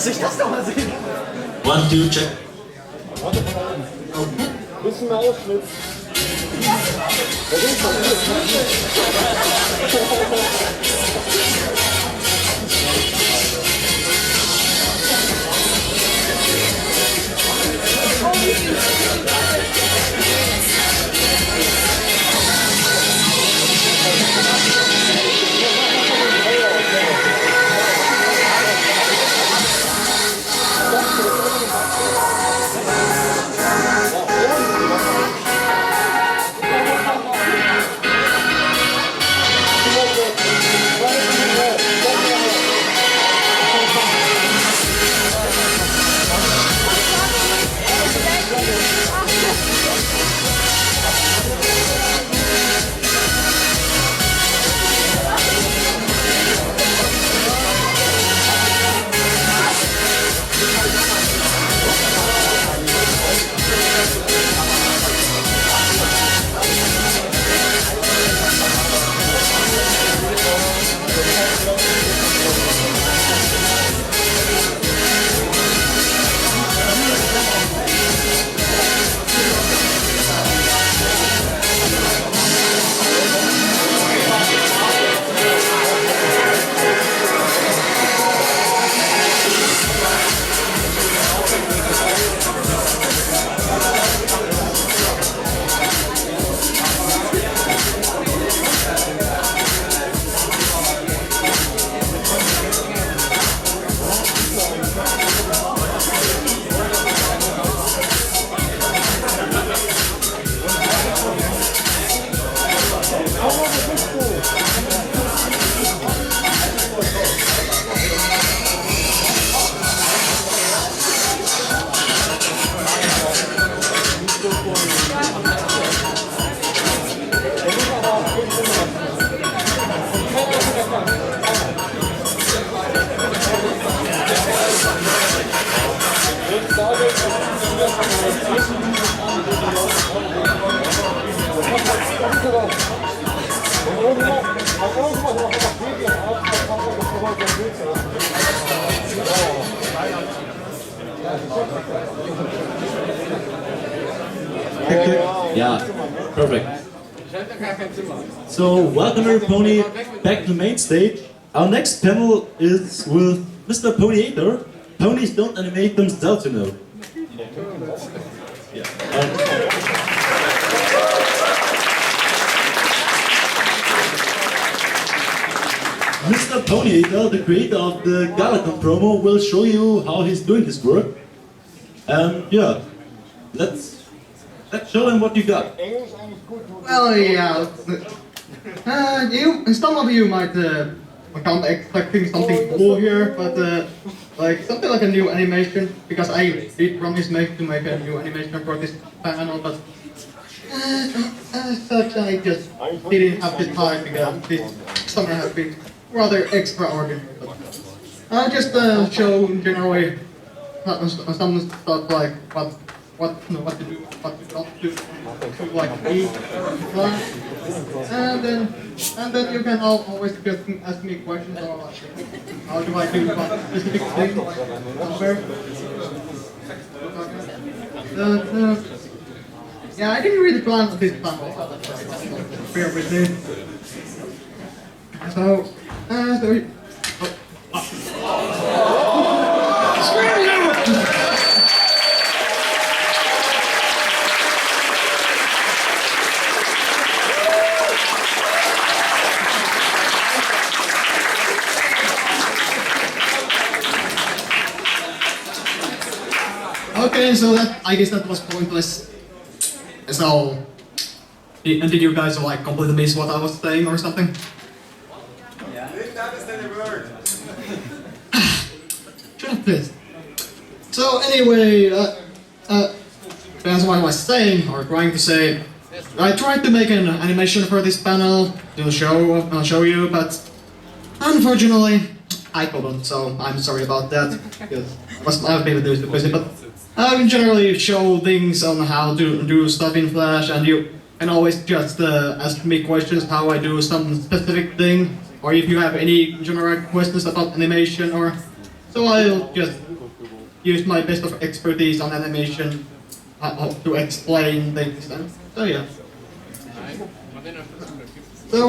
Lass ich das doch mal sehen. 1, 2, check. Bisschen mehr Ausschnitt. Yeah, perfect. So, welcome everybody back to the main stage. Our next panel is with MrPoniator. Ponies don't animate themselves, you know. MrPoniator, the creator of the Galacon promo, will show you how he's doing his work. Yeah, let's show him what you got. Well, yeah. Some of you might come expecting something cool here, but like something like a new animation, because I did promise to make a new animation for this panel, but as such I just didn't have the time because this summer has been rather extraordinary. I'll just show generally some stuff like what to do, what to not do, like eat, and then you can always just ask me questions or like, how do I do one specific thing somewhere. Yeah, I didn't really plan this panel. Bear with me. Okay, so I guess that was pointless. So, did you guys like completely miss what I was saying or something? Yeah. That is the word. Shut up, please. So anyway, that's what I was saying or trying to say. I tried to make an animation for this panel to show you, but unfortunately I couldn't. So I'm sorry about that because I've been too busy. But I generally show things on how to do stuff in Flash, and you can always just ask me questions how I do some specific thing, or if you have any general questions about animation or So I'll just use my best of expertise on animation to explain things. So yeah. So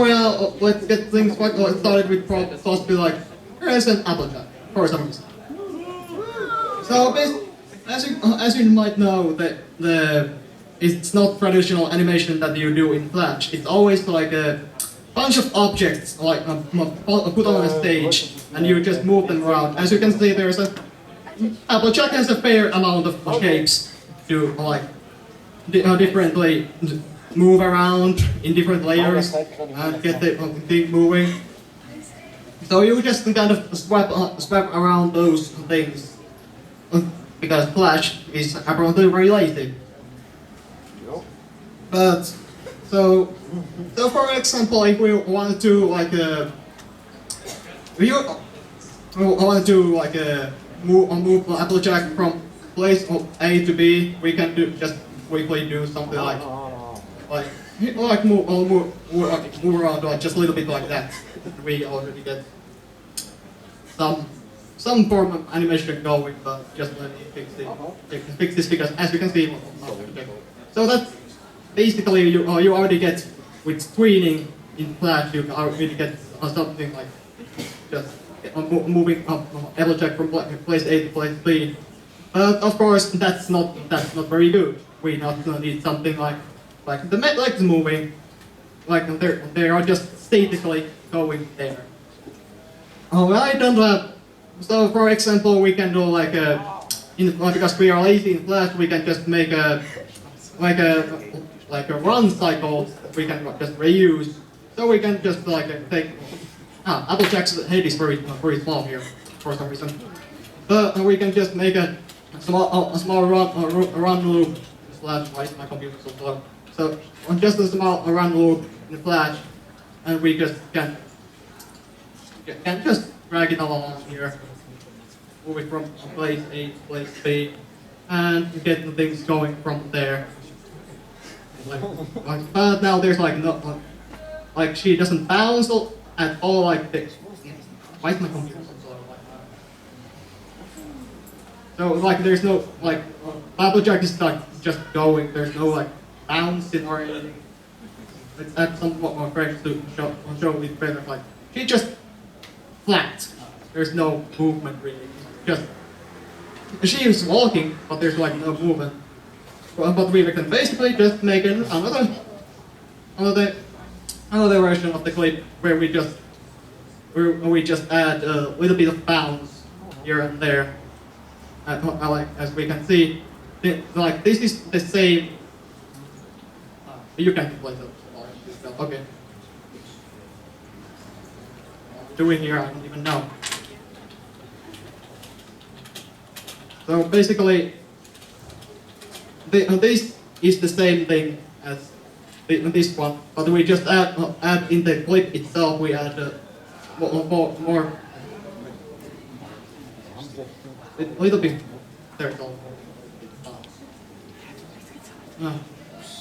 let's get things started with possibly like here's an Applejack for some reason. So as you might know, it's not traditional animation that you do in Flash. It's always like a bunch of objects like put on a stage, and you just move them around. As you can see, there's Applejack has a fair amount of shapes to like differently move around in different layers and get the thing moving. So you just kind of swap around those things because Flash is apparently very lazy. But so for example, if we wanted to like move Applejack from place A to B, we can just quickly do something like move around like just a little bit like that. We already get some form of animation going, but just let me fix this because as you can see, so that's basically you already get with screening in Flash. You already get something like just moving Applejack from place A to place B. But of course, that's not very good. We not need something like the legs moving, like they are just statically going there. I don't have. So for example, we can do like because we are lazy in Flash, we can just make a run cycle. We can just reuse. So we can just like take. Applejack's head is very small here for some reason. But we can just make a small run loop. Flash, why is my computer so slow? So just a small run loop in Flash, and we just can just drag it along here, move it from place A to place B, and get the things going from there. But now there's like she doesn't bounce at all like this. Why is my computer so slow? So like there's no like Applejack is like just going. There's no like bouncing or anything. Let's add some more frames to show it better. Like she just flat. There's no movement really. Just she is walking, but there's like no movement. But we can basically just make another version of the clip where we just add a little bit of bounce here and there. Like as we can see, like this is the same. You can play that. Okay. Doing here, I don't even know. So basically, this is the same thing as this one, but we just add in the clip itself. We add more a little bit. There's all.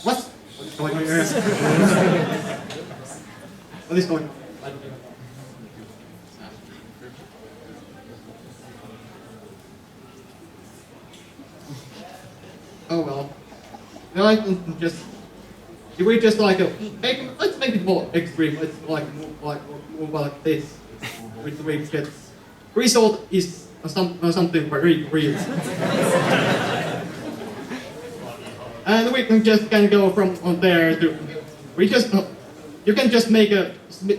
What's going on here? What is going on? Oh well. If we just like let's make it more extreme. Let's move like this. We get result is something very real. And we can just go from there to you can just make a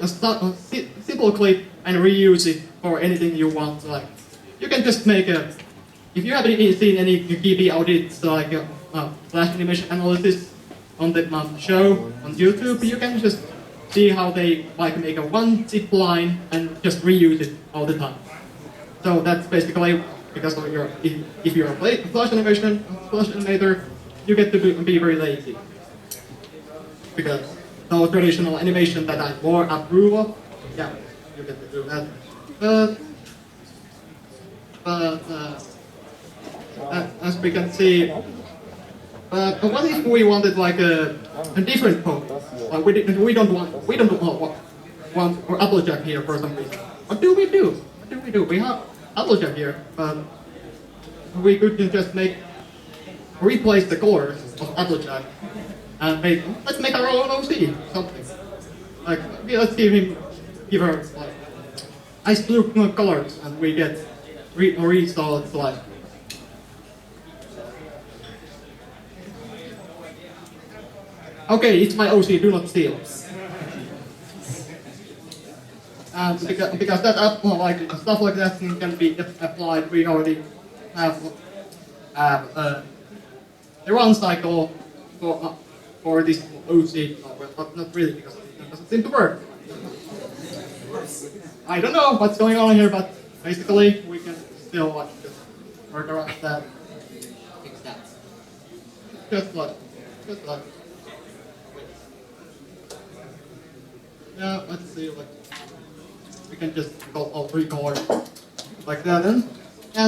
simple clip and reuse it for anything you want. Like you can just make if you haven't seen any GB audits like Flash animation analysis on the show on YouTube, you can just see how they like make a one zip line and just reuse it all the time. So that's basically because of if you're a Flash animator, you get to be very lazy. Because no traditional animation that I more approve of, yeah, you get to do that. But as we can see, what if we wanted like a different pose? Like we don't want Applejack here for some reason. What do we do? Applejack here, but we could just replace the colors of Applejack and let's make our own OC, something. Like, let's give her like ice blue colors, and we get results like. Okay, it's my OC, do not steal. And because that like stuff like that can be applied, we already have the run cycle for this OC, but not really because it doesn't seem to work. I don't know what's going on here, but basically we can still like just work around that. Fix that. Just like. Yeah, let's see, like, we can just go all recolor like that, and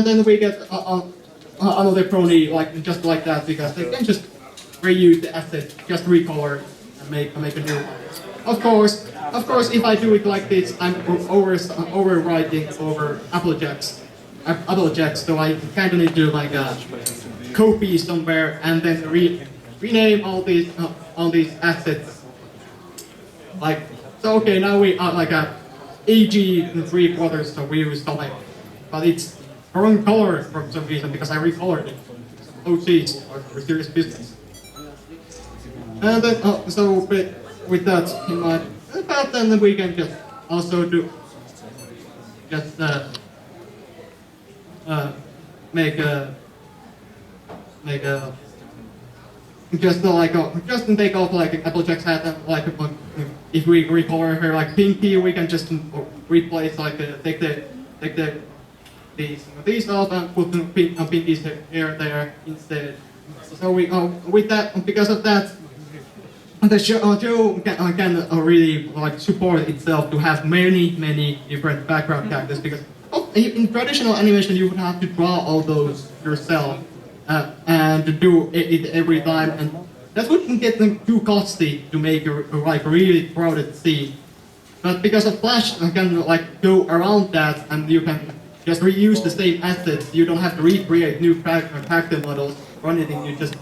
then we get another prony like just like that, because they can just reuse the asset, just recolor and make a new one. Of course, if I do it like this, I'm overwriting over Applejacks, so I kind of need to like copy somewhere and then rename all these assets like. So okay, now we are like a EG 3/4, so we use something, but it's wrong color for some reason because I recolored it. OCs are serious business. And then so with that in mind, but then we can just also do just make a just take off like Applejack's hat and like if we recolor her like pinky, we can just replace like take these off and put pinky's hair there instead. So we with that, because of that, the show can really like support itself to have many different background characters, because in traditional animation you would have to draw all those yourself. And do it every time, and that wouldn't get too costly to make a like really crowded scene. But because of Flash, you can like go around that, and you can just reuse the same assets. You don't have to recreate new character models or anything. You just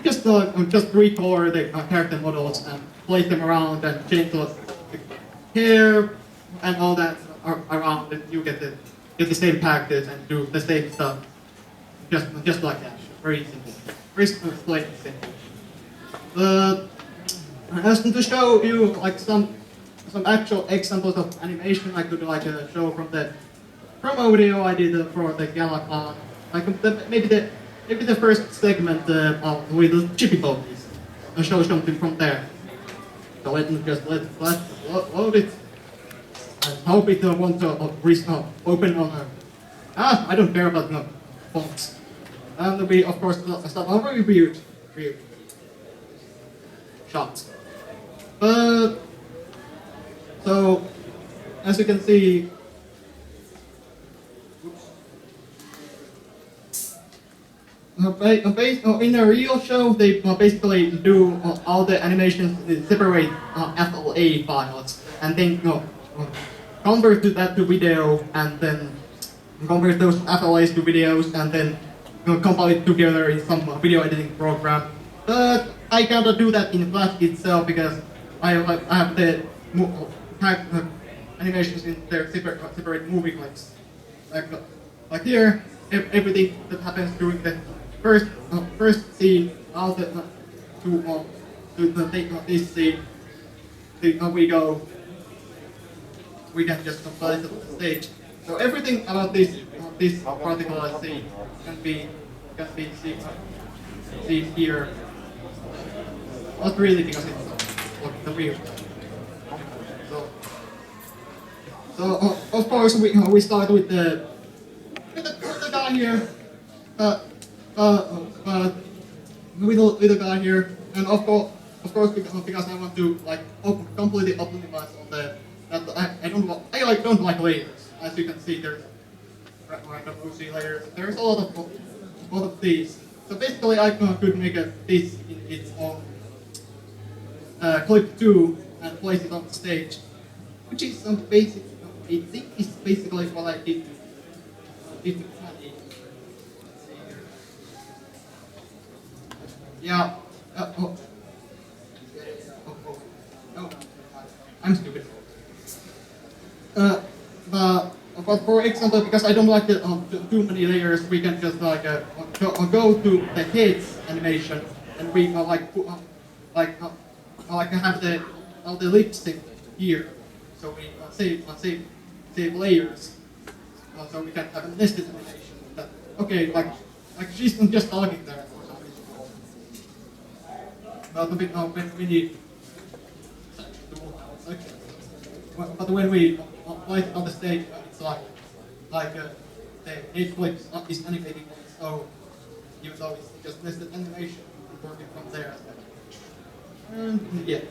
recolor the character models and place them around and change the hair and all that around, and you get the same characters and do the same stuff. Just like that. Very simple. Very simple. As to show you like some actual examples of animation, I could like show from the promo video I did for the Galacon. Like maybe the first segment with the chippy ponies. I'll show something from there. So let load it. I hope it won't open on her. I don't care about no fonts. And we, of course, start our review shots. So, as you can see, in a real show, they basically do all the animations in separate FLA files, and then convert that to video, and then convert those FLAs to videos, and then compile it together in some video editing program. But I cannot do that in Flash itself because I have the animations in their separate movie clips. Like here, everything that happens during the first scene, all the to take this scene, we can just compile it to the stage. So everything about this particular scene can be seen here. Not really, because it's the real. So of course we start with the guy here. With the guy here, and of course because I want to like completely optimize on the I don't like layers. As you can see, there's random OC layers. There's a lot of these. So basically, I could make this in its own clip 2 and place it on the stage, which is some basic. I think is basically what I did if yeah. Oh, I'm stupid. But for example, because I don't like the too many layers, we can just like go to the heads animation, and we like put, have the lipstick here, so we save layers, so we can have a nested animation. That, okay, like she's not just talking there for some reason. But when we need. But when we play it on the stage, it's like the Netflix is animating, so even though it's just nested animation, we're working from there as well. And yeah,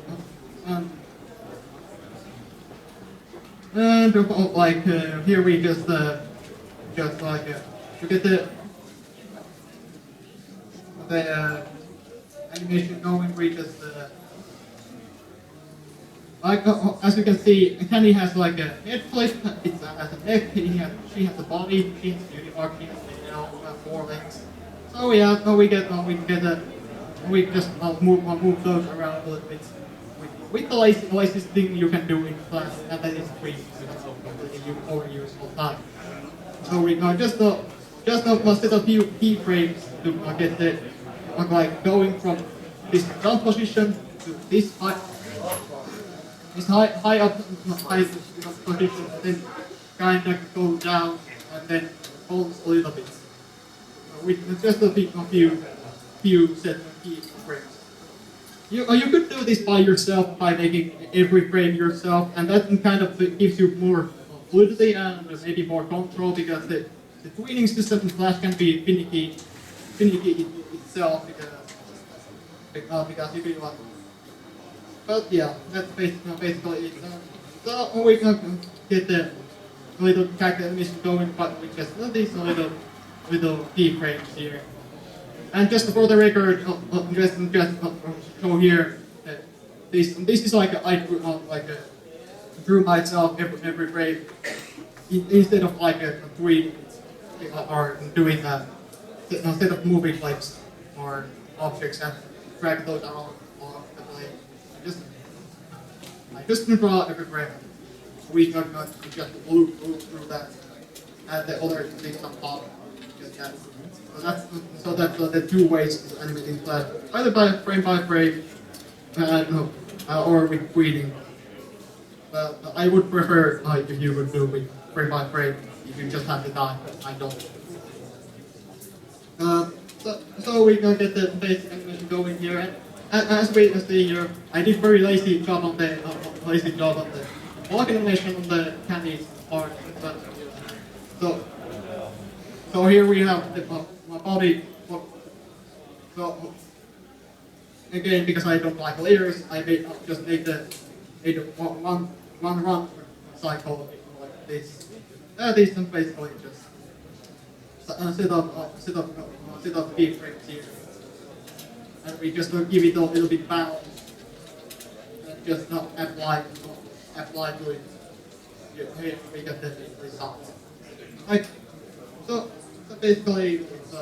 and like here we just like to get the animation going, we just. Like as you can see, Kenny has like a head flip. It's has a neck. She has a body. She has a unicorn. She has four legs. So yeah, so we just move those around a little bit. With the lazy thing you can do in class, and that is free. So completely you overuse all the time. So we just set a few keyframes to get the like going from this down position to this high. It's high up position, and then kind of go down, and then pulse a little bit. With just a few set of key frames. You could do this by yourself by making every frame yourself, and that kind of gives you more fluidity and maybe more control, because the tweening system in Flash can be finicky itself because you feel like. But yeah, that's basically it. So we can get the little character animation going, but with just these little keyframes here. And just for the record, just show here that this is like I drew myself every frame instead of like a tweet or doing instead of moving clips or objects and drag those out. I just draw every frame. We can just loop through that, and the other things on top. Just that. So that's the two ways to animate in Flash, either by frame, or with tweeting. But I would prefer if you would do with frame by frame if you just have the time. I don't. So we can get the basic animation going here. As we see here, I did very lazy job on the block animation on the candies part. So here we have my body. So again, because I don't like layers, I just made one run cycle like this. This is basically just set up keyframes here. And we just give it a little bit balance and just not apply to it. Here we get the result. Like so basically it's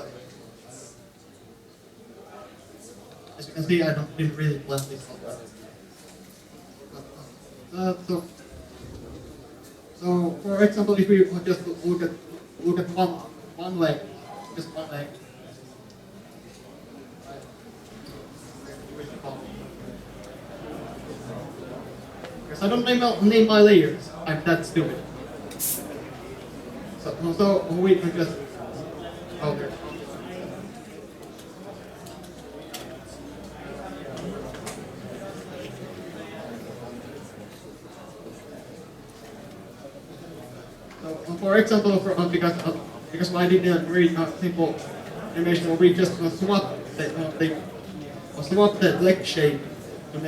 as you can see, I didn't really blend this up. So for example, if we just look at one leg, just one leg. Because I don't name my layers. I'm that stupid. So we can just there. So for example, because I did a very simple animation where we just swap the leg shape to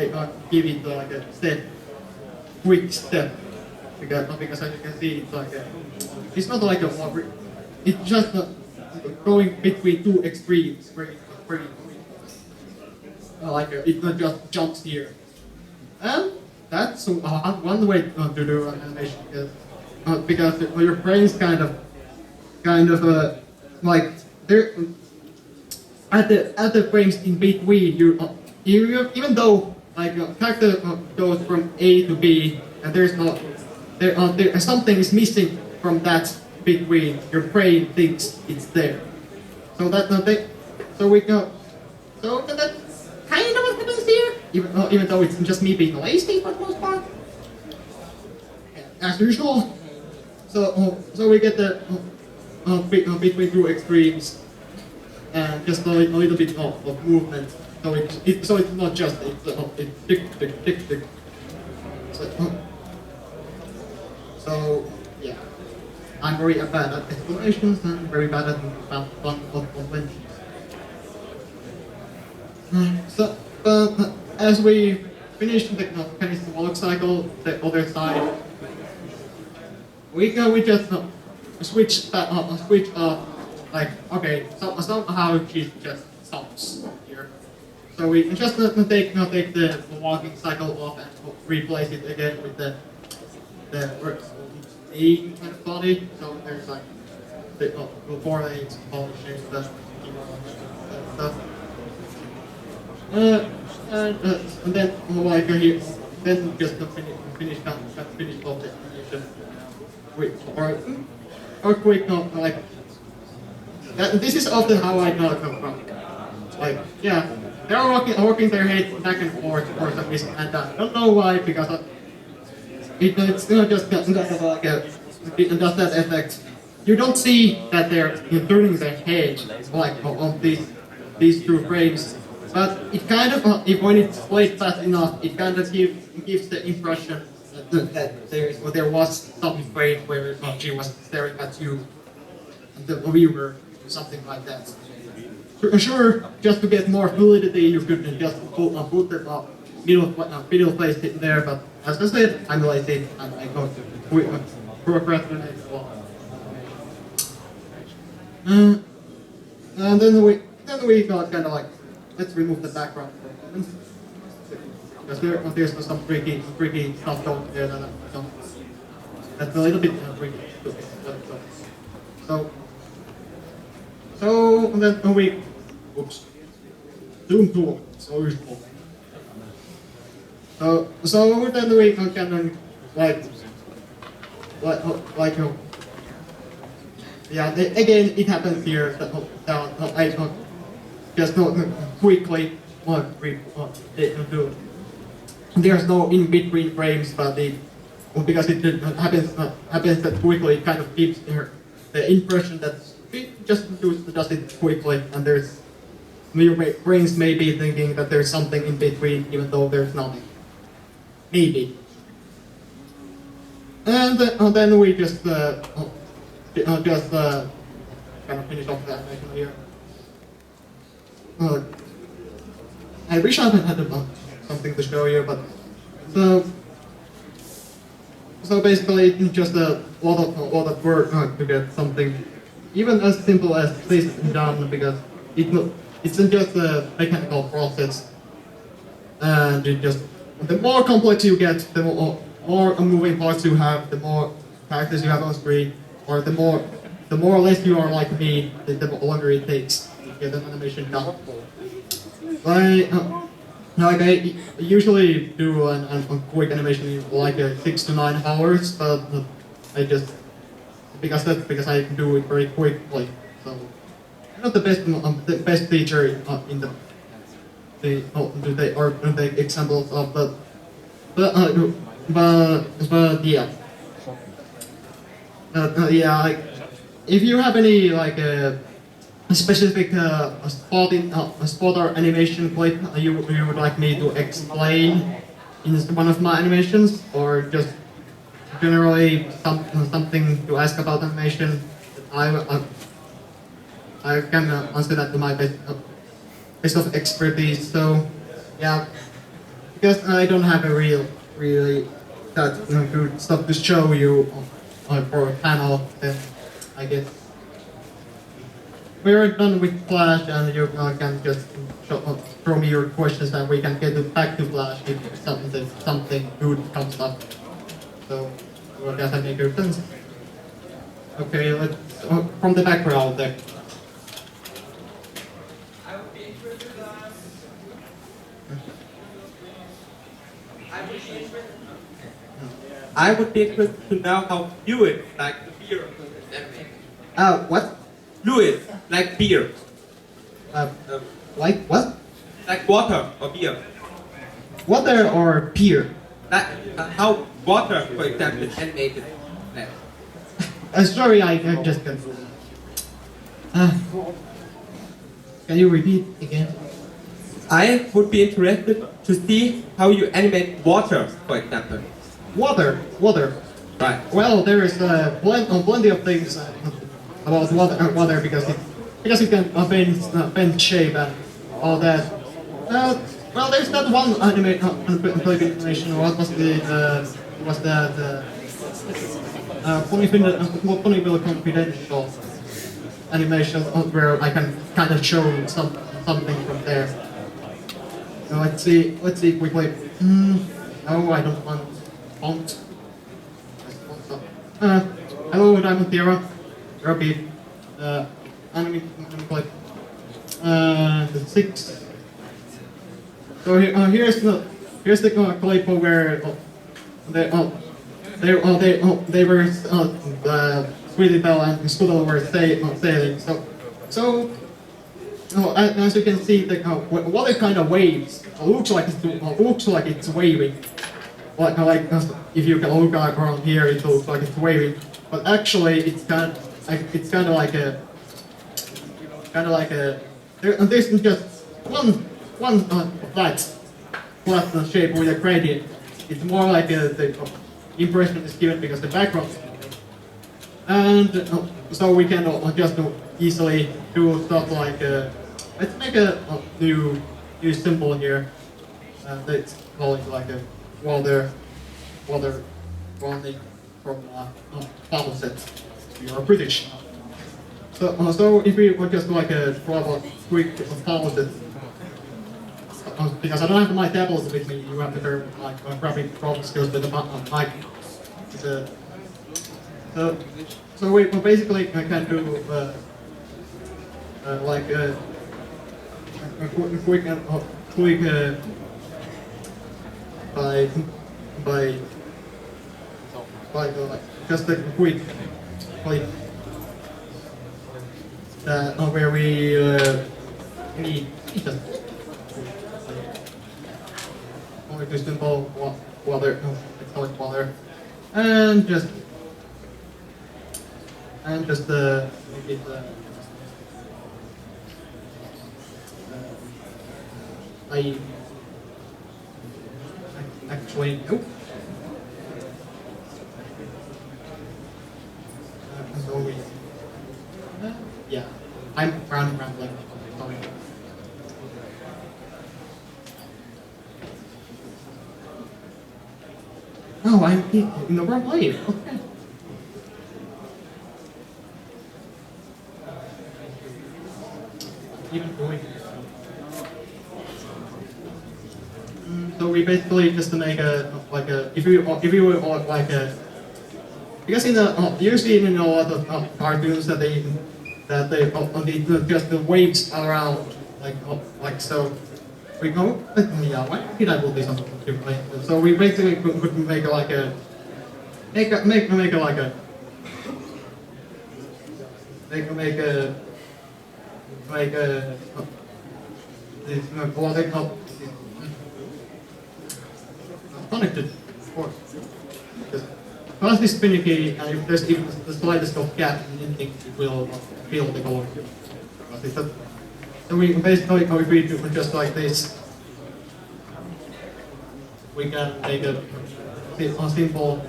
give it like a quick step. Because as you can see, it's not like it's just going between two extremes. It not just jumps here. And that's one way to do an animation because your brains kind of kind of like there at the frames in between you even though like character goes from A to B and there's something is missing from that between, your brain thinks it's there. So that that's kind of what happens here, even though it's just me being lazy for the most part, as usual. So we get the between two extremes and just a little bit of movement. So it's not just tick. So yeah, I'm very bad at explanations and very bad at fun conventions. So as we finish the Penny's walk cycle, the other side, we just switch off. Like okay, somehow she just stops here. So we just take the walking cycle off and replace it again with the A kind of body. So there's like before they polishing stuff. And then like here, then just finish off the animation or quick like that. This is often how I know come from. Like yeah, they're rocking their head back and forth for some reason, and I don't know why because it's not just kind of like it does that effect. You don't see that they're turning their head like on these two frames. But it kind of, when it's played fast enough, it kind of gives the impression that there was some frame where she was staring at you, the viewer, something like that. Sure, just to get more fluidity, you could just put the middle place in there, but as I said, I'm lazy and I go to procrastinate a lot. And then we got kind of like, let's remove the background for a moment. Because there's some freaky stuff going there that's a little bit freaky. So then we zoom tool, so useful. So then we can yeah, again it happens here that I just quickly do. There's no in between frames, but because it happens that quickly, it kind of gives the impression that it just does it quickly, and your brains may be thinking that there's something in between, even though there's nothing. Maybe. And then we just kind of finish off the animation here. I wish I had something to show you, but so basically it's just a lot of work to get something even as simple as this done, because it's just a mechanical process, and the more complex you get, the more moving parts you have, the more characters you have on screen, or the more or less you are like me, the longer it takes to get an animation done. I usually do a quick animation in like 6 to 9 hours, but because I do it very quickly. So not the best feature in the examples of, but yeah. Like if you have any like a specific spot or animation clip you would like me to explain in one of my animations, or just generally something to ask about animation, I can answer that to my best of expertise. So yeah, because I don't have a really that good stuff to show you for a panel, then I guess we're done with Flash, and you can just throw me your questions and we can get back to Flash if something good comes up. So, does that make sense? Okay, let's from the background there. I would be interested to know how fluid, like beer, What? fluid, like beer, Like what? like water or beer, Water or beer? like how water, for example, is animated. Sorry, I just got. Can you repeat again? I would be interested to see how you animate water, for example. Water. Right. Well, there is plenty of things about water because it can bend shape and all that. Well, there's not one animation. What was Ponyville Confidential animation where I can kind of show something from there. So let's see quickly. No, I don't want font. Hello, Diamond Tira. Repeat. Anime clip. The 6. So here's the clip where they were Sweetie Belle and Scoodle were sailing. So as you can see, the water kind of waves. Looks like it's waving. Like if you can look around here, it looks like it's waving. But actually, it's kind of like a there's just one flat shape with a gradient. It's more like the impression is given because the background. And so we can just easily do stuff like let's make a new symbol here. Let's call it like a water running from faucet. We are British. So if we would just like a quick faucet, because I don't have my tablet with me, you have to turn my graphic problem skills with the mic. So we basically can do like a quick by just a quick clip where we need just only to simple water, let's call it water, and just make it I actually nope. So we yeah, I'm rambling. Sorry. Oh, I'm in the wrong way. Okay. Even going. So we basically just to make a like a if you were like a because in the usually in a lot of cartoons that they just the waves around like so we go yeah why did I put this on differently? So we basically could make like a make a this what they call connected of course. Because this finicky, and if there's even the slightest of gap in anything, it will feel the color. So we basically, if we do just like this, we can make a simple,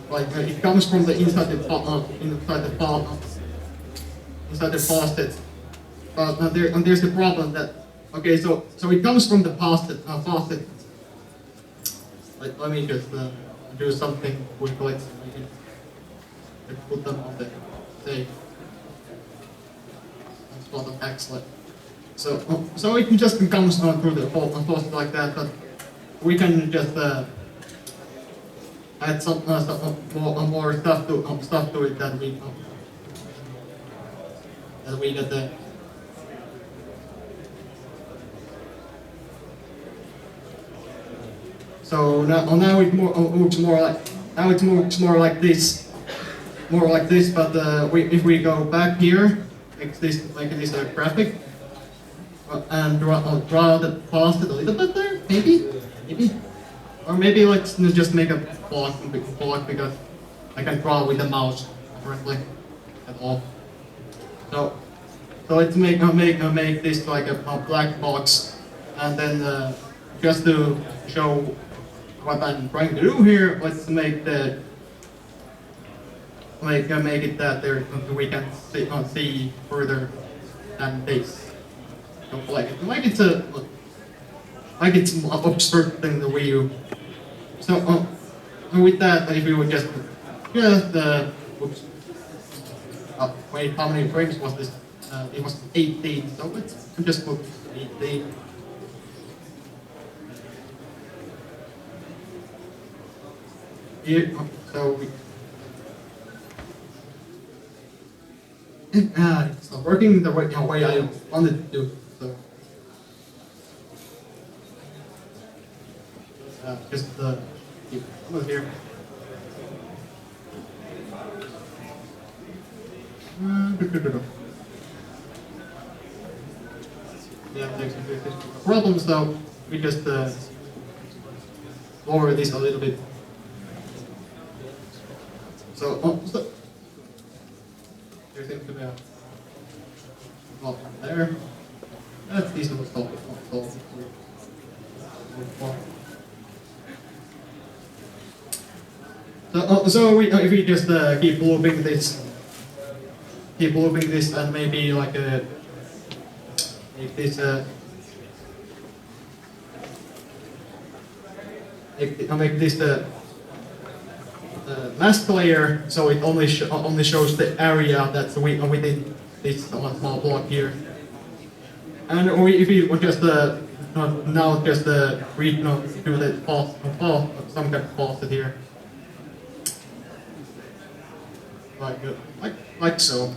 like it comes from the inside the faucet. But there's the problem that okay, so it comes from the faucet. Let me just. Do something quickly so we can put them on the thing. That's not excellent. So it just comes through the whole faucet like that, but we can just add some more stuff to it that we get there. So now it looks more like this, But if we go back here, make this a graphic, and draw the past it a little bit there, maybe, or maybe let's just make a block because I can draw with the mouse currently at all. So let's make this like a black box, and then just to show what I'm trying to do here, let's make the make it that there we can see further than this. So like it's obstructing the view. So with that, if we would just oops. Wait, how many frames was this? It was 18. So let's just put 18. Here, so it's not working the way I wanted to do. So just keep over here. Yeah, there's a problem, so we just lower this a little bit. So there seems to be a block there. That's decent to solve. So if we just keep looping this, and maybe like make this make this the mask layer, so it only shows the area that's within this small block here. And if we just now just read do the some kind of faucet here, like so.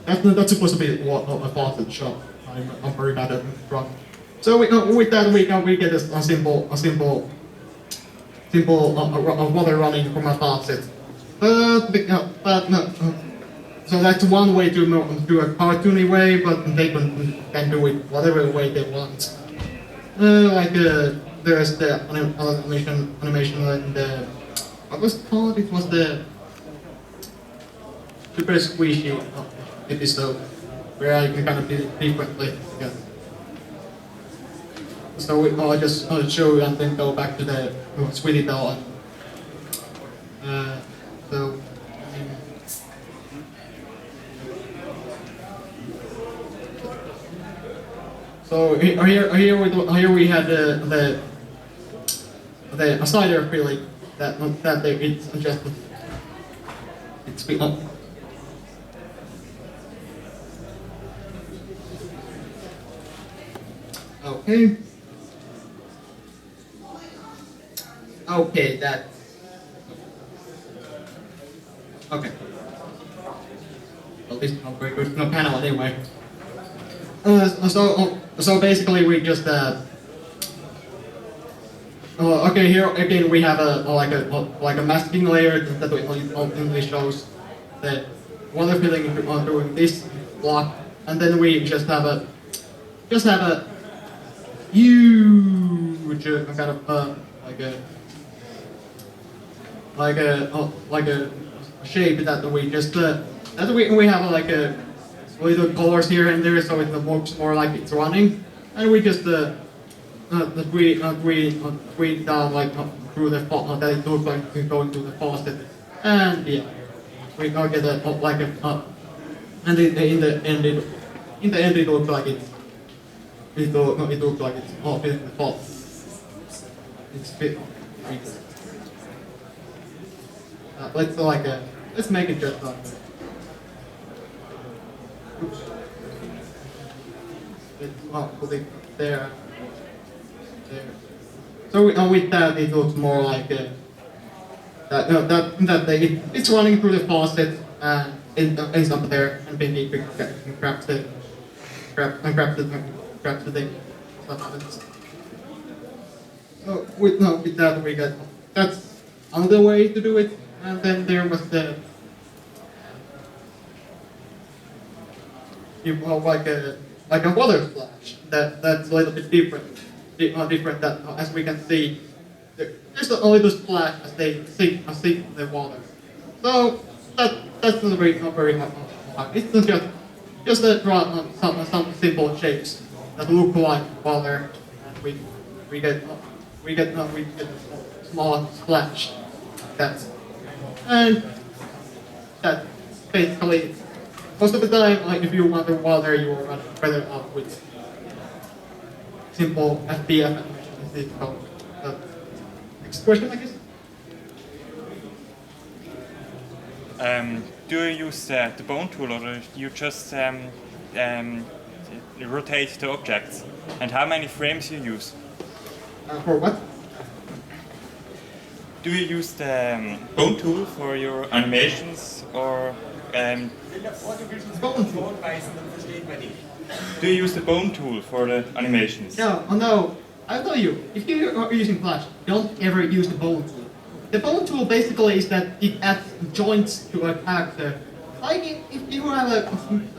That's supposed to be a faucet shop. I'm very bad at drawing. So with that we get a simple water running from a faucet. But no. So that's one way to do a cartoony way, but they can do it whatever way they want. There's the animation and what was it called? It was the super squishy episode where I can kind of do it differently. Yeah. So I'll just show you and then go back to the Sweetie Belle. So here we had the cider feeling that it's just it's been up. Okay. Okay, that. Okay. Well, this is not very good no panel anyway. So basically we just okay, here again we have like a masking layer that only shows the water filling during this block, and then we just have a huge kind of like a shape that we just we have like a little colors here and there, so it looks more like it's running, and we just tweak down like through the that it looks like it's going to the faucet, and yeah, we can get a like a and in the end it looks like it looks like it's all fitting the faucet. It's fit. Let's make it just like that. Oops. Let's put it there. So with that, it looks more like it's running through the faucet and ends up there, and then it grabs the thing. What happens? So with that, we got that's another way to do it, and then there was the like a water splash that's a little bit different that as we can see there's a little splash as they sink in the water. So that's not very hard. It's not just draw some simple shapes that look like water, and we get a small splash. And that basically most of the time, like if you want the water, you will run better off with simple FDF animation. Next question, I guess. Do you use the bone tool, or do you just rotate the objects? And how many frames you use? For what? Do you use the bone tool for your animations, or Bone tool. do you use the bone tool for the animations? No. I'll tell you, if you are using Flash, don't ever use the bone tool. The bone tool basically is that it adds joints to a character. Like if you have a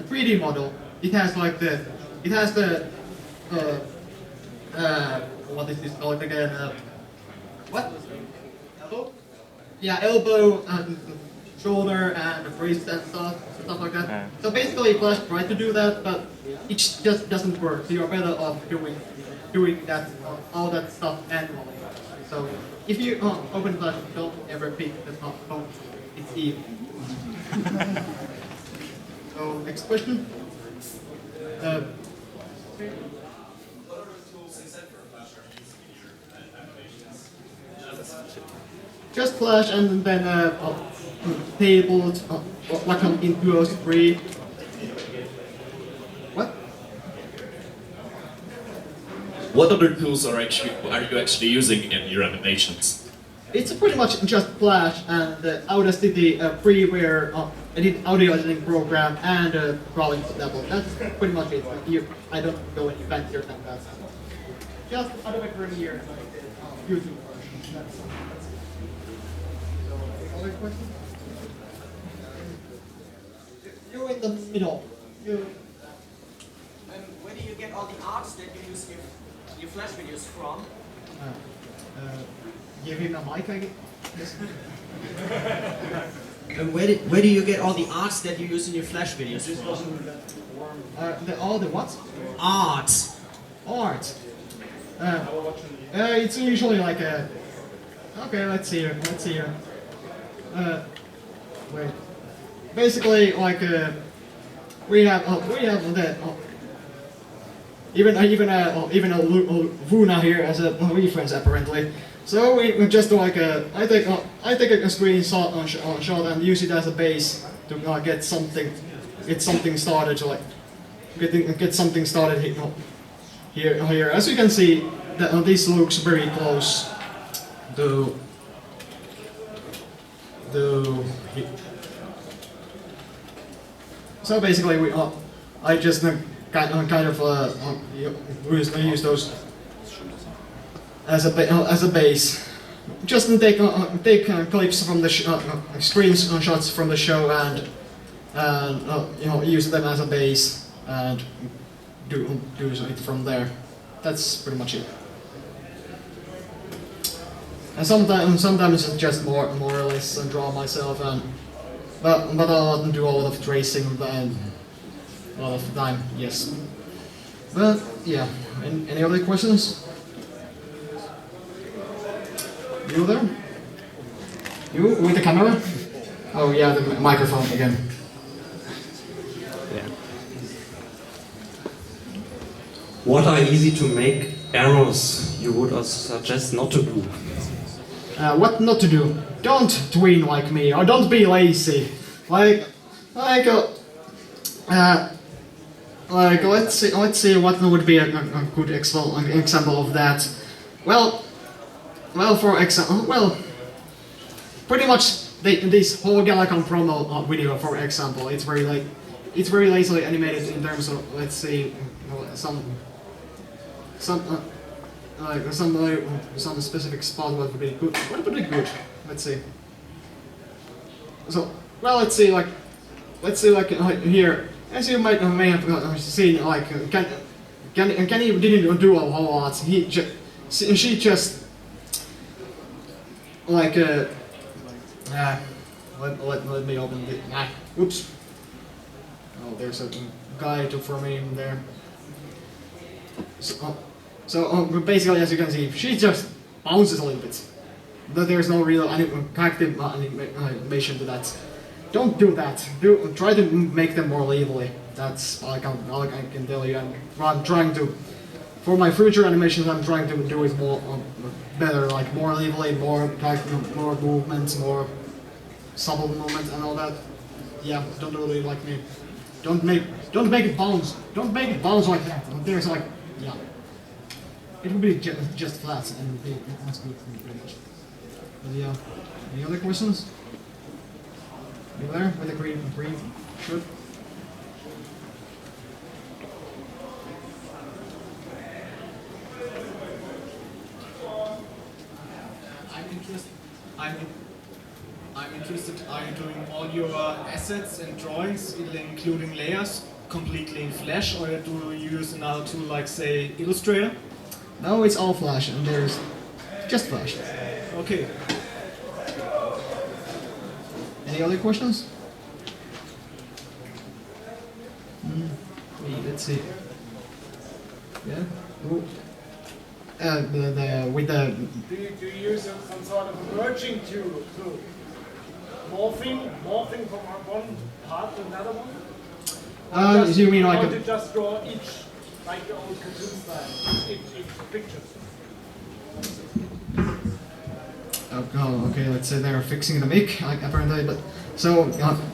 3D model, it has what is this called again? What? Elbow? Yeah, elbow and shoulder and wrist and stuff like that. Yeah. So basically, Flash tried to do that, but it just doesn't work. So you're better off doing that all that stuff manually. So if you open Flash, don't ever pick the top phone. It's evil. So next question. Just Flash and then tables, like in 203. What? What other tools are you actually using in your animations? It's pretty much just Flash and the Audacity freeware audio editing program and crawling double. That's pretty much it. I don't go any fancier than that. Just Adobe Premiere and YouTube version. That's it. So, other questions? You're in the middle. Where do you get all the arts that you use your Flash videos from? Give him a mic, I guess. And where do you get all the arts that you use in your Flash videos from? All the what? Arts. Art. It's usually like a. Okay, let's see here. Wait. Basically, like we have the even a Vuna here as a reference apparently. So we just like I take a screenshot on shot and use it as a base to get something started. So like get something started here. As you can see, this looks very close to So basically, I just kind of use those as a base. Just take clips from the screenshots from the show and use them as a base and do it from there. That's pretty much it. And sometimes it's just more or less draw myself but I'll do a lot of tracing and a lot of time, yes. But yeah, any other questions? You there? You with the camera? Oh yeah, the microphone again. What are easy to make errors you would suggest not to do? What not to do? Don't tween like me, or don't be lazy. Let's see what would be a good example of that. Well, well, for example, well, pretty much this whole Galacon promo video, for example, it's very lazily animated in terms of, let's see, some specific spot what would be good. What would be good? Let's see. So, well, let's see like here, as you may have seen, like Kenny didn't do a whole lot. She just like let me open it. Oops. Oh, there's a guide for me in there. So basically, as you can see, she just bounces a little bit. But there's no real active animation to that. Don't do that. Try to make them more lively. That's all I can tell you. I'm trying to, for my future animations, I'm trying to do it more better, like more lively, more movements, more subtle movements, and all that. Yeah, don't do it like me. Don't make it bounce. Don't make it bounce like that. There's like, yeah. It would be just flat, and that's good pretty much. But yeah, any other questions? You there with the green shirt? I'm interested. Are you doing all your assets and drawings, including layers, completely in Flash, or do you use another tool like, say, Illustrator? No, it's all Flash, and there's just Flash. Okay. Any other questions? Let's see. Yeah. Ooh. With the. Do you use some sort of merging tool to morphing from one part to another one? You mean like or to just draw each, like the old cartoon style, each picture? Oh, okay. Let's say they're fixing the mic, apparently. But so,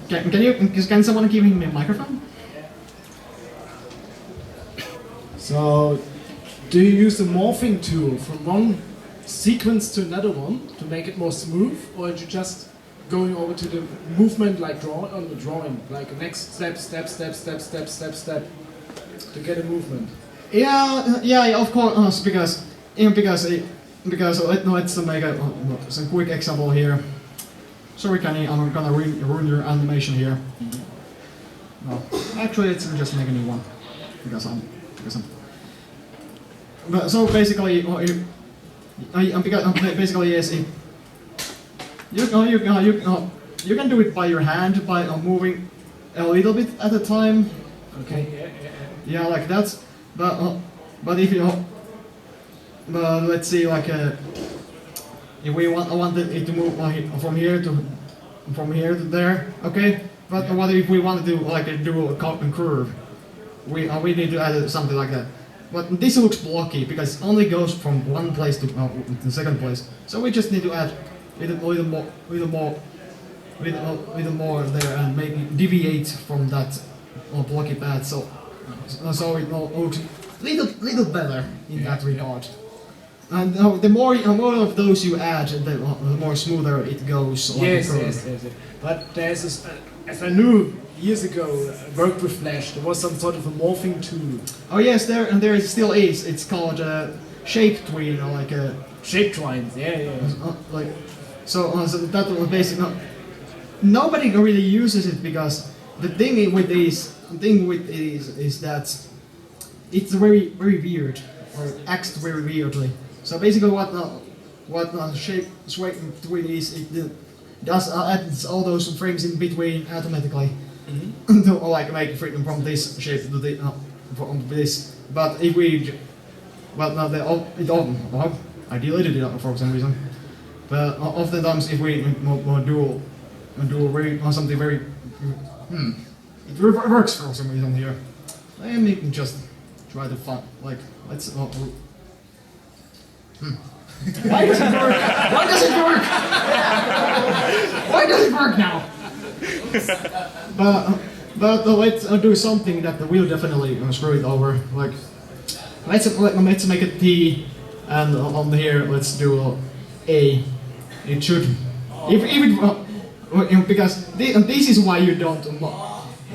can someone give me a microphone? So, do you use the morphing tool from one sequence to another one to make it more smooth, or are you just going over to the movement like on the drawing, like next step to get a movement? Yeah, of course, because let's make some quick example here. Sorry, Kenny, I'm gonna ruin your animation here. No, actually, let's just make a new one because I'm. But so basically, basically yes, you can do it by your hand by moving a little bit at a time. Okay. Yeah, like that. But if you let's see, like if we wanted it to move from here to there, okay. But what if we wanted to do a curve? We need to add something like that. But this looks blocky because it only goes from one place to the second place. So we just need to add a little more there and make it deviate from that blocky path. So it looks little better in that regard. And the more of those you add, the more smoother it goes. Yes. But there's this, as I knew years ago, worked with Flash. There was some sort of a morphing tool. Oh yes, there still is. It's called shape tween, or like a shape twines. Yeah. So that was basically nobody really uses it because the thing with these is that it's very weird or acts very weirdly. So basically, what shape tween is, it does adds all those frames in between automatically. Mm-hmm. To like make freedom from this shape to the from this. But if we, I deleted it for some reason. But oftentimes if we do something very, it works for some reason here. Let me just try to find let's. Why does it work? Why does it work? Why does it work now? But let's do something that will definitely screw it over. Like let's make a T, and on here let's do A. It should. If it because this is why you don't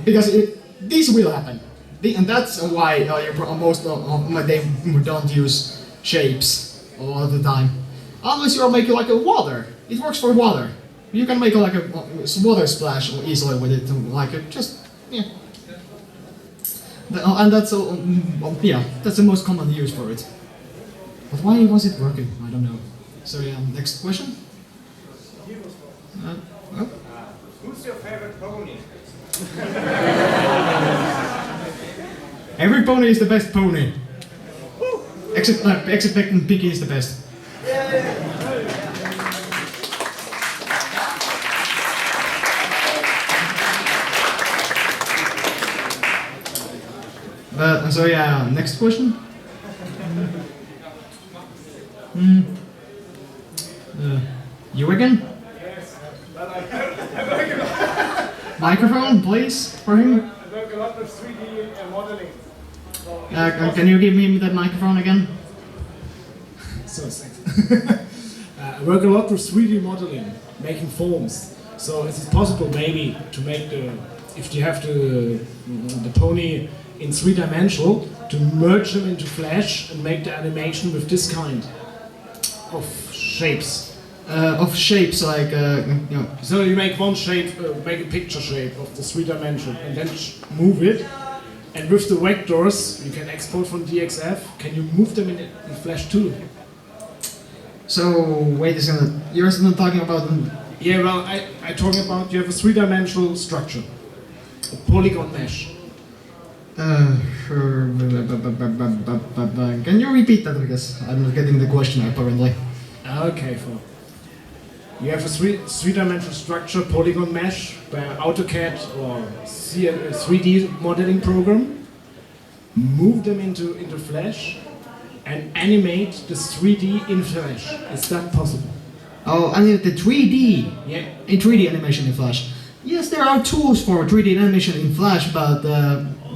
because this will happen. And that's why most they don't use shapes a lot of the time. Unless you're making like a water. It works for water. You can make like a water splash easily with it, like just yeah. And that's yeah, that's the most common use for it. But why was it working? I don't know. So yeah, next question. Who's your favorite pony? Every pony is the best pony. Except Piggy is the best. So yeah, next question. You again? Yes. Microphone, please, for him. I work a lot with 3D modeling. Can you give me that microphone again? So thanks. I work a lot with 3D modeling, making forms. So is it possible maybe to make if you have the pony in 3-dimensional, to merge them into Flash and make the animation with this kind of shapes? Of shapes, like you know. So you make one shape, make a picture shape of the 3-dimensional, and then move it. And with the vectors, you can export from DXF. Can you move them in Flash too? So wait a second. You're still talking about. Yeah, well, I talking about you have a 3-dimensional structure, a polygon mesh. Can you repeat that because I'm not getting the question apparently. Okay, fine. You have a 3-dimensional structure, polygon mesh, by AutoCAD or 3D modeling program. Move them into Flash and animate the 3D in Flash. Is that possible? Oh, I mean the 3D. Yeah. In 3D animation in Flash. Yes, there are tools for 3D animation in Flash, but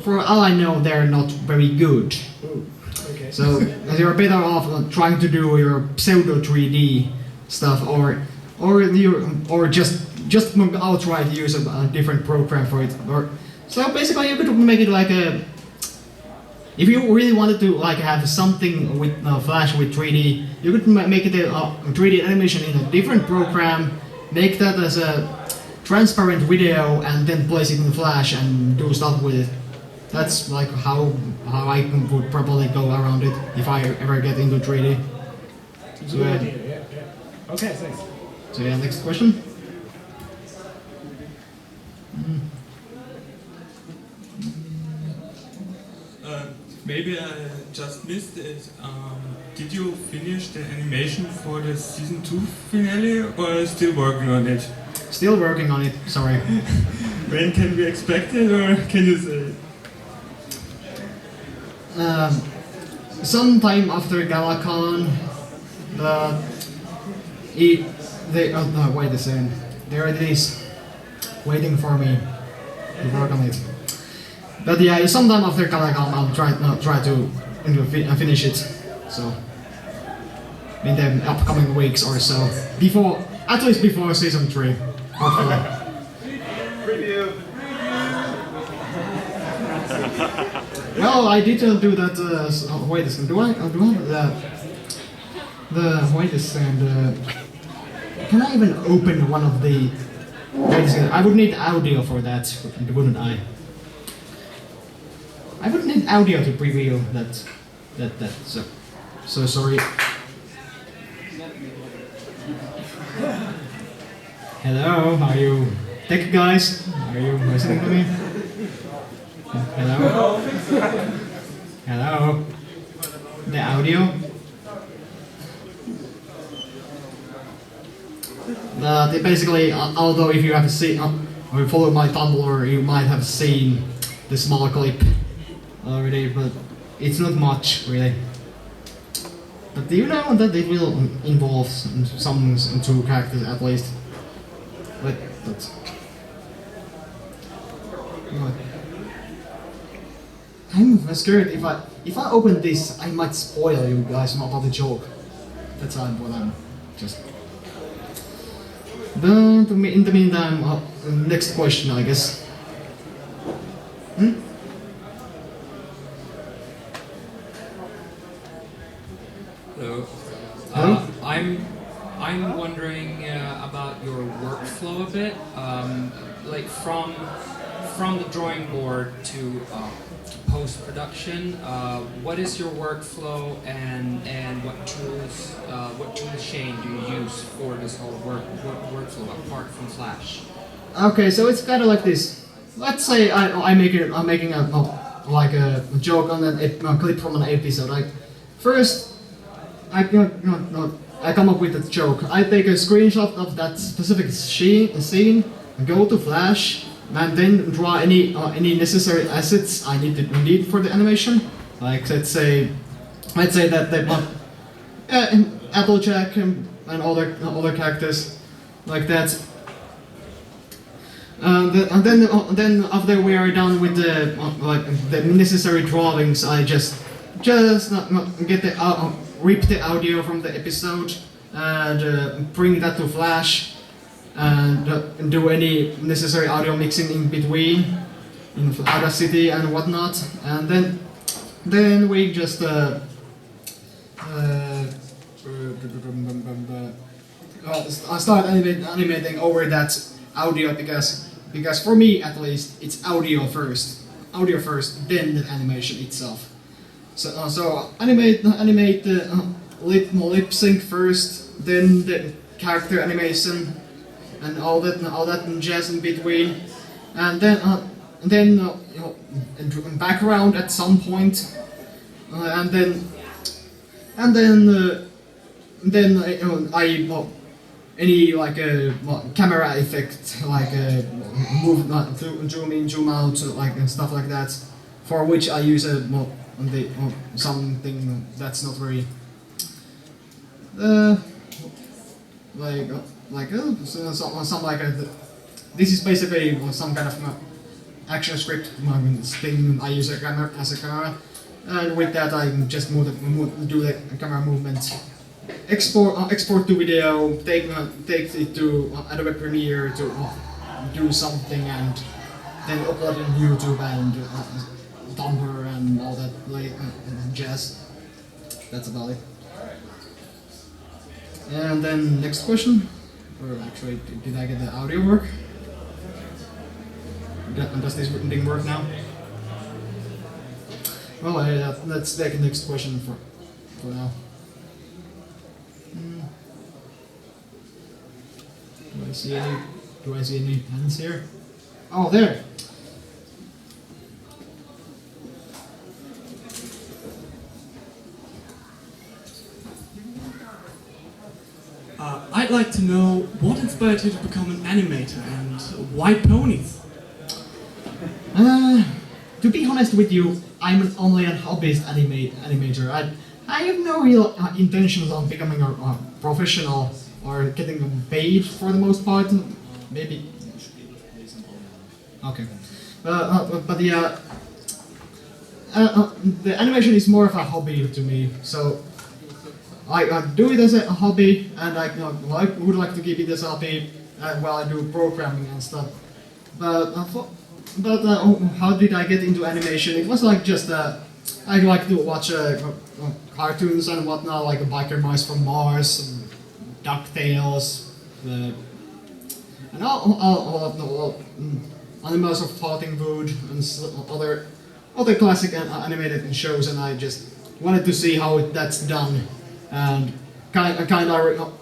for all I know, they're not very good. Ooh, okay. So you're better off trying to do your pseudo 3D stuff, or just outright use a different program for it. Or so basically, you could make it like a. If you really wanted to like have something with Flash with 3D, you could make it a 3D animation in a different program, make that as a transparent video, and then place it in Flash and do stuff with it. That's like how I would probably go around it if I ever get into 3D. So, Good idea, yeah. Okay, thanks. So yeah, next question. Maybe I just missed it. Did you finish the animation for the season 2 finale, or still working on it? Still working on it, sorry. When can we expect it, or can you say? Sometime after Galacon, wait a second. There it is, waiting for me to work on it. But yeah, sometime after Galacon, I'll try to finish it. So in the upcoming weeks or so, at least before season 3, hopefully. Well, I didn't do that. Wait a second. Do I? Wait a second. Can I even open one of the? Wait a second. I would need audio for that, wouldn't I? I would need audio to preview that. So sorry. Hello, are you tech guys? Are you listening to me? Hello? Hello? The audio? Basically, although if you have seen, or follow my Tumblr, you might have seen the small clip already, but it's not much, really. But do you know that it will involve some 2 characters at least? But I'm scared if I open this, I might spoil you guys about the joke. That's what I'm just. But in the meantime, next question, I guess. Hello. Hello? I'm wondering about your workflow a bit, like from the drawing board to post production. What is your workflow, and what tools chain do you use for this whole workflow apart from Flash? Okay, so it's kind of like this. Let's say I'm making a joke on a clip from an episode. Like first, I come up with a joke. I take a screenshot of that specific scene, go to Flash, and then draw any necessary assets I need for the animation. Like let's say that they want Applejack and other characters like that. And then after we are done with the necessary drawings, I just get the rip the audio from the episode and bring that to Flash and do any necessary audio mixing in between in Audacity and whatnot, and then we just start animating over that audio because for me at least it's audio first, then the animation itself. So animate lip sync first, then the character animation and all that jazz in between, and then background at some point, and then I any like a camera effect, like move, zoom in, zoom out, like and stuff like that, for which I use something that's not very this is basically some kind of action script thing. I use a camera as a camera, and with that I just do the camera movement. Export to video, take it to Adobe Premiere to do something, and then upload it on YouTube and Tumblr and all that jazz. That's about it. And then next question, or actually, did I get the audio work? Does this thing work now? Well, let's take the next question for now. Do I see any hands here? Oh, there. I'd like to know what inspired you to become an animator and why ponies? To be honest with you, I'm only a hobbyist animator. I have no real intentions on becoming a professional or getting paid for the most part. Maybe. Okay. But yeah, the animation is more of a hobby to me. So I do it as a hobby, and I would like to keep it as a hobby while I do programming and stuff. But how did I get into animation? It was like just I like to watch cartoons and whatnot, like Biker Mice from Mars, DuckTales, and all Animals of Floating Wood, and other classic animated shows, and I just wanted to see how that's done, and kind of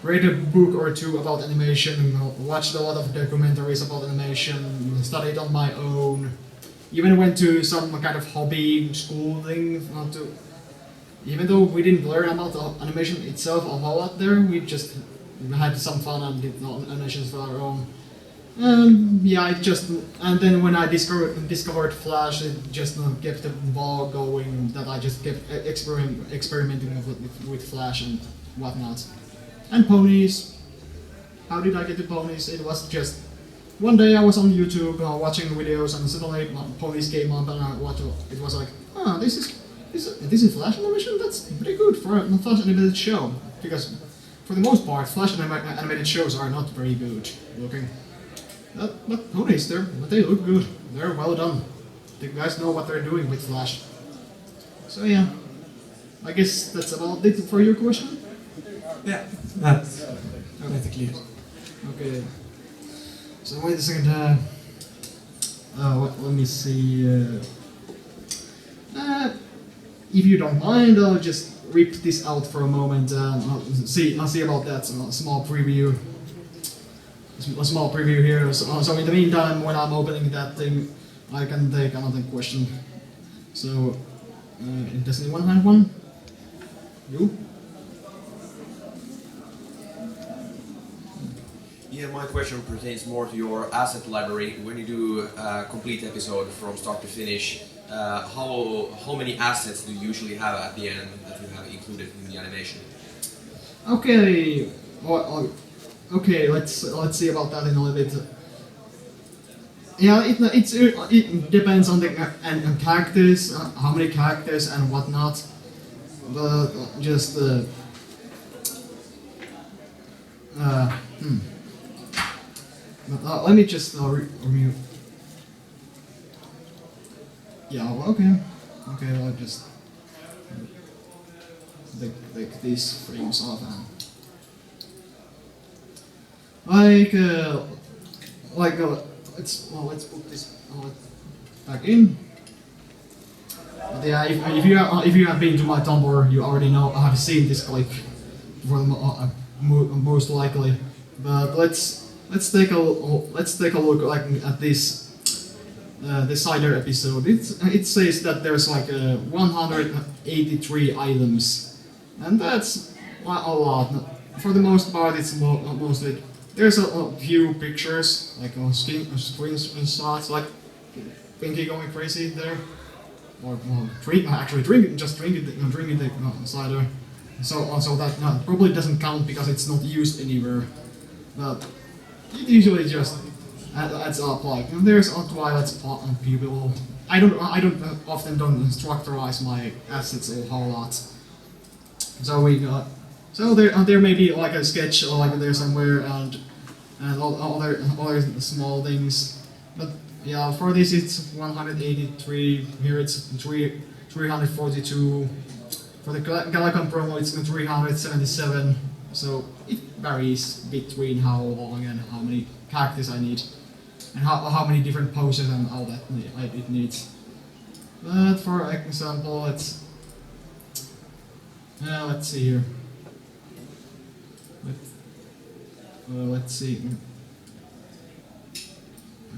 read a book or two about animation, watched a lot of documentaries about animation, studied on my own, even went to some kind of hobby school thing. Even though we didn't learn about the animation itself a whole lot there, we just had some fun and did animations for our own. Yeah, and then when I discovered Flash, it just kept the ball going, that I just kept experimenting with Flash and whatnot. And ponies. How did I get to ponies? It was just one day I was on YouTube watching videos, and suddenly ponies came up, and I watched. It was like, this is Flash animation. That's pretty good for a Flash animated show, because for the most part, Flash animated shows are not very good looking. But who knows, they look good. They're well done. The guys know what they're doing with Flash. So yeah, I guess that's about it for your question. Yeah, that's basically it. Okay. So wait a second. Let me see. If you don't mind, I'll just rip this out for a moment. I'll see about that. A small preview. A small preview here. So in the meantime, when I'm opening that thing, I can take another question. So, does anyone have one? You? Yeah, my question pertains more to your asset library. When you do a complete episode from start to finish, how many assets do you usually have at the end that you have included in the animation? Okay. Okay. Let's see about that in a little bit. Yeah, it depends on the characters, how many characters and whatnot. But just let me just remove. Yeah. Okay. I'll just take these frames off and let's put this back in. But yeah, if you have been to my Tumblr, you already know I have seen this clip for the most likely. But let's take a look at this cider episode. It says that there's 183 items, and that's a lot. For the most part, it's mostly. There's a few pictures, like screenshots, like Pinky going crazy there, or drinking the cider. So that probably doesn't count because it's not used anywhere. But it usually just adds up. Like there's a Twilight's people. I don't often structurize my assets a whole lot. So we got. So there may be like a sketch or like there somewhere and other small things, but yeah, for this it's 183. Here it's 342. For the Galacon promo it's 377. So it varies between how long and how many characters I need, and how many different poses and all that it needs. But for example, let's see here. Let's see.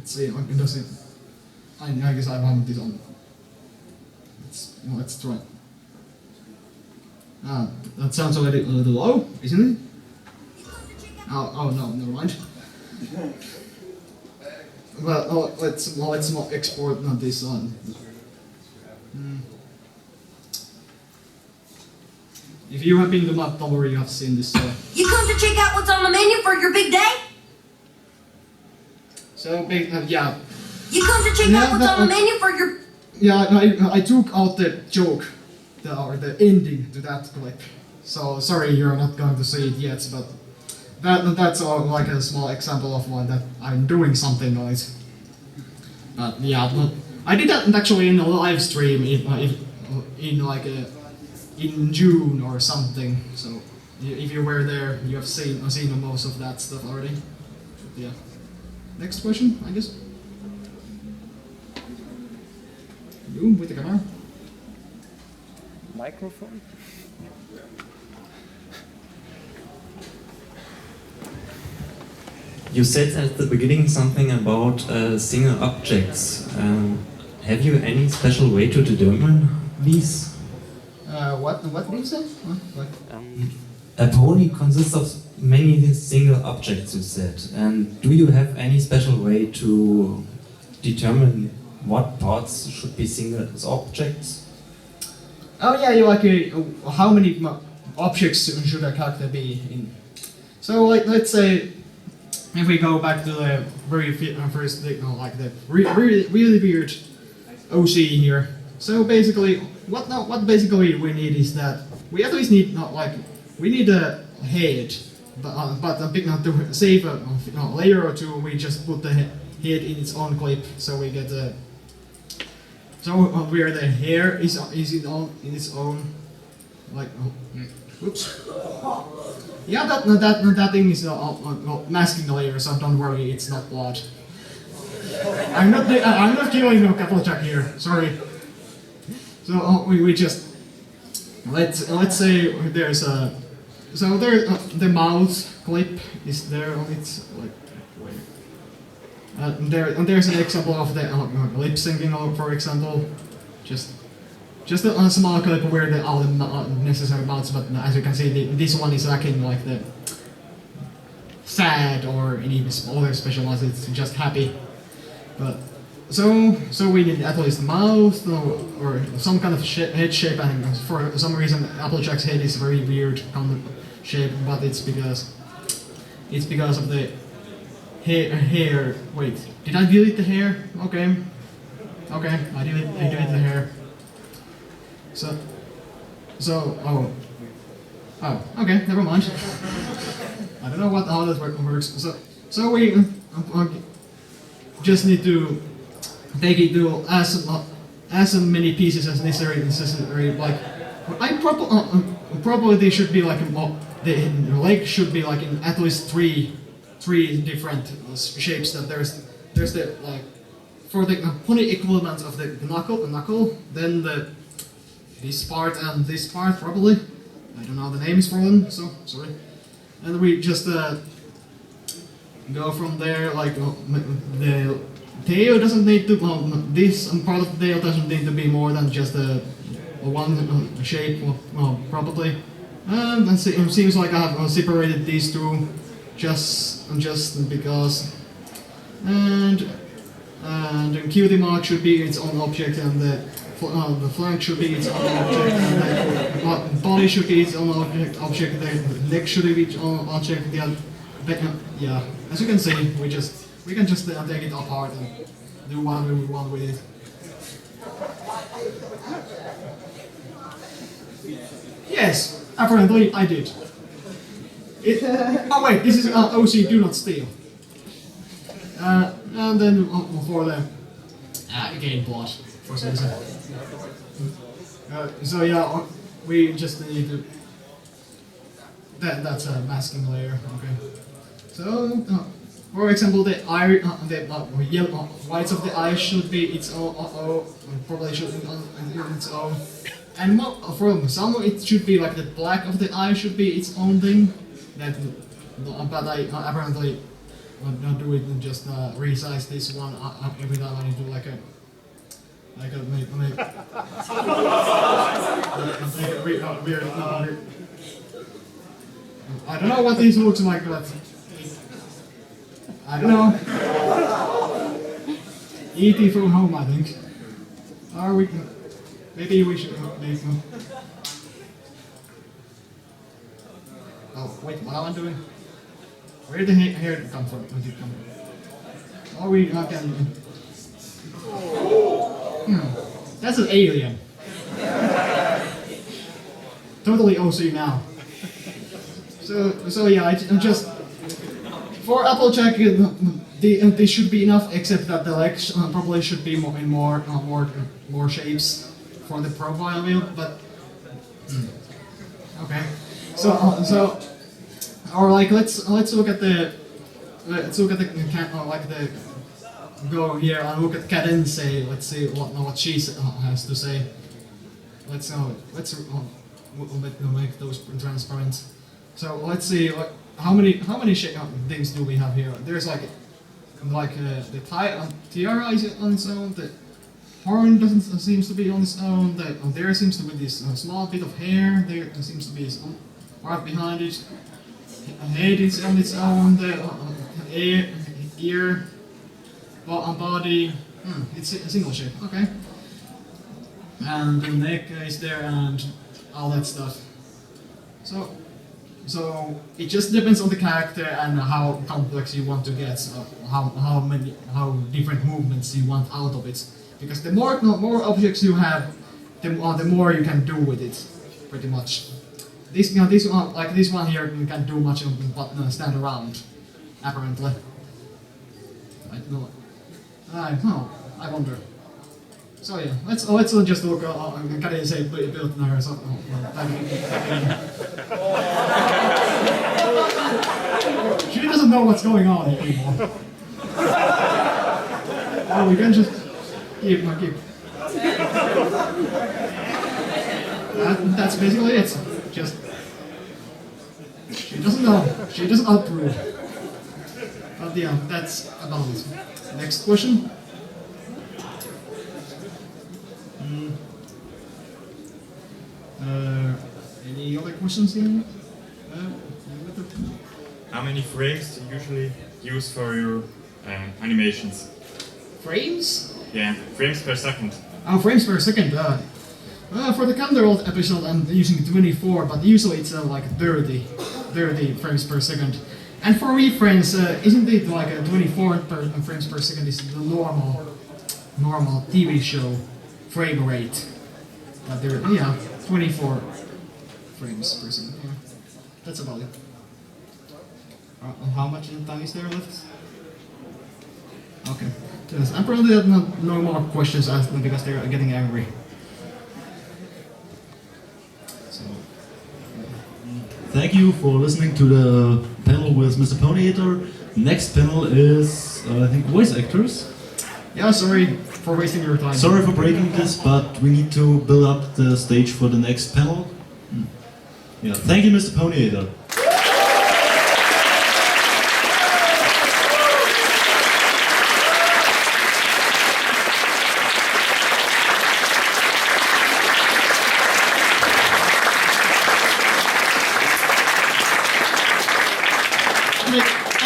Does it? I guess I want this on. Let's try. That sounds a little low, isn't it? Oh no, never mind. Well, let's export this on. If you have been to my Tumblr, you have seen this. You come to check out what's on the menu for your big day? So, yeah. You come to check out what's on the menu for your... Yeah, I took out the joke, or the ending to that clip. So, sorry you're not going to see it yet, but that's like a small example of one that I'm doing something on it. But yeah, I did that actually in a live stream in June or something. So if you were there, you have seen most of that stuff already. But yeah. Next question, I guess. You with the camera. Microphone. You said at the beginning something about single objects. Have you any special way to determine these? What did you say? What? A pony consists of many single objects, you said. And do you have any special way to determine what parts should be single objects? Oh yeah, how many objects should a character be in? So let's say if we go back to the very first thing, the really weird OC here. So basically, what basically we need is that we at least need we need head. But to save a layer or two, we just put the head in its own clip, so we get the where the hair is in its own, like whoops. Yeah, that thing is masking the layer, so don't worry, it's not blood. I'm not killing no Applejack here. Sorry. So we just let's say there's a the mouth clip is there on its like there's an example of the lip syncing, for example, just a small clip where the all the necessary mouths, but as you can see, this one is lacking like the sad or any other special ones. It's just happy. But so we need at least mouth or some kind of head shape, and for some reason Applejack's head is very weird kind of shape, but it's because of the hair. Wait, did I delete the hair? Okay, I deleted the hair. So okay, never mind. I don't know how that works. So we just need to take it to as many pieces as necessary. Like I probably they should be like the leg should be like in at least three different shapes. That there's the like for the pony equivalent of the knuckle, then this part and this part probably. I don't know the names for them, so sorry. And we just go from there, like the tail doesn't need to, this part of the tail doesn't need to be more than just one shape, probably. And it seems like I have separated these two just because. And the cutie mark should be its own object, and the flank should be its own object, and the body should be its own object, the neck should be its own object, yeah, as you can see, we can just take it apart and do whatever we want with it. Yes, apparently I did. Oh wait, this is OC Do Not Steal. And then for the again blood for some reason. So yeah, we just need to. That's a masking layer. Okay. So for example, the eye, the yellow whites of the eyes should be its own. Probably should be its own. And for some, it should be like the black of the eye should be its own thing. But I apparently don't do it and just resize this one every time I do like a weird. I don't know what this looks like, but I don't know. E.T. from home, I think. Are we? Maybe we should make them. Oh wait, what am I doing? Where did the hair come from? Where did it come from? Oh, we can. That's an alien. Totally OC now. So yeah, I'm just for Applejack. This should be enough, except that the legs probably should be in more shapes for the profile view. But okay, so or like let's look at the like the go here and look at Cadence. Let's see what she has to say. Let's make those transparent. So let's see how many things do we have here? There's like the tiara is on its own. The horn seems to be on its own. There seems to be this small bit of hair. There seems to be some part behind it. Head is on its own. The ear, body. It's a single shape. Okay. And the neck is there and all that stuff. So it just depends on the character and how complex you want to get, how different movements you want out of it. Because the more objects you have, the more you can do with it, pretty much. this one, like this one here, you can't do much but stand around, apparently. I wonder. So yeah, let's just look. Can I say built there? So, she doesn't know what's going on anymore. Oh, we can just keep. That's basically it. Just she doesn't know. She doesn't approve. But yeah, that's about it. Next question. Any other questions here? How many frames do you usually use for your animations? Frames? Yeah, frames per second. Oh, frames per second. For the Canderald episode, I'm using 24, but usually it's like 30 frames per second. And for reframes, isn't it like 24 frames per second is the normal TV show frame rate? But there, yeah, 24 frames per second. Yeah, that's about it. How much time is there left? Okay. Yes, I'm probably not no more questions asked them because they're getting angry. So, Thank you for listening to the panel with MrPoniator. Next panel is, I think, voice actors. yeah, sorry for wasting your time. Sorry for breaking this, but we need to build up the stage for the next panel. Yeah, thank you, MrPoniator.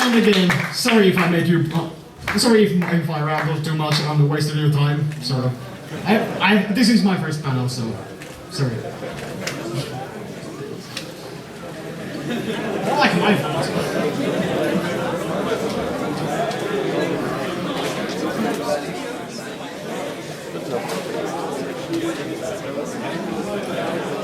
And again, sorry if I made you. Sorry if I rambled too much and wasted your time. Sort of. This is my first panel, so sorry. More like my fault. Good job.